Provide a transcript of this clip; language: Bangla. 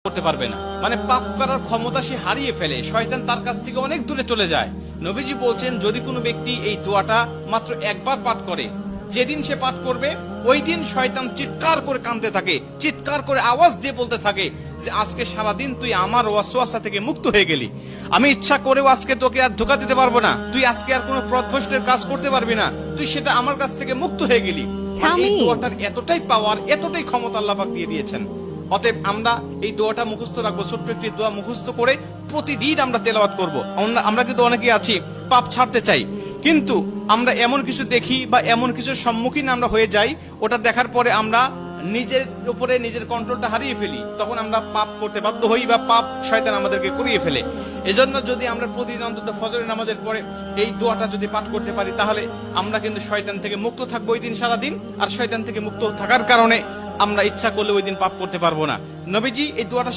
করতে পারবে না, মানে পাপ করার ক্ষমতা সে হারিয়ে ফেলে, শয়তান তার কাছ থেকে অনেক দূরে চলে যায়। নবীজি বলছেন, যদি কোনো ব্যক্তি এই দোয়াটা মাত্র একবার পাঠ করে, যেদিন সে পাঠ করবে ওই দিন শয়তান চিৎকার করে কাঁদতে থাকে, চিৎকার করে আওয়াজ দিয়ে বলতে থাকে যে আজকে সারাদিন তুই আমার ওয়াসওয়াসা থেকে মুক্ত হয়ে গেলি, আমি ইচ্ছা করেও আজকে তোকে আর ধোঁকা দিতে পারবো না, তুই আজকে আর কোনো পথভ্রষ্টের কাজ করতে পারবি না, তুই সেটা আমার কাছ থেকে মুক্ত হয়ে গেলি। এই দোয়াটার এতটাই পাওয়ার, এতটাই ক্ষমতা আল্লাহ পাক দিয়ে দিয়েছেন। অতএব আমরা এই দোয়াটা মুখস্থ রাখবো, ছোট্ট একটি দোয়া মুখস্থ করে প্রতিদিন আমরা তেলাওয়াত করব। আমরা কিন্তু অনেকে আছি পাপ ছাড়তে চাই, কিন্তু আমরা এমন কিছু দেখি বা এমন কিছুর সম্মুখীন আমরা হয়ে যাই, ওটা দেখার পরে আমরা নিজের উপরে নিজের কন্ট্রোলটা হারিয়ে ফেলি, তখন আমরা পাপ করতে বাধ্য হই বা পাপ শয়তান আমাদেরকে করিয়ে ফেলে। এজন্য যদি আমরা প্রতিদিন অন্তত ফজরের নামাজের পরে এই দোয়াটা যদি পাঠ করতে পারি, তাহলে আমরা কিন্তু শয়তান থেকে মুক্ত থাকবো ওই দিন সারাদিন। আর শয়তান থেকে মুক্ত থাকার কারণে আমরা ইচ্ছা করলে ওই দিন পাপ করতে পারবো না। নবীজি এই দোয়াটা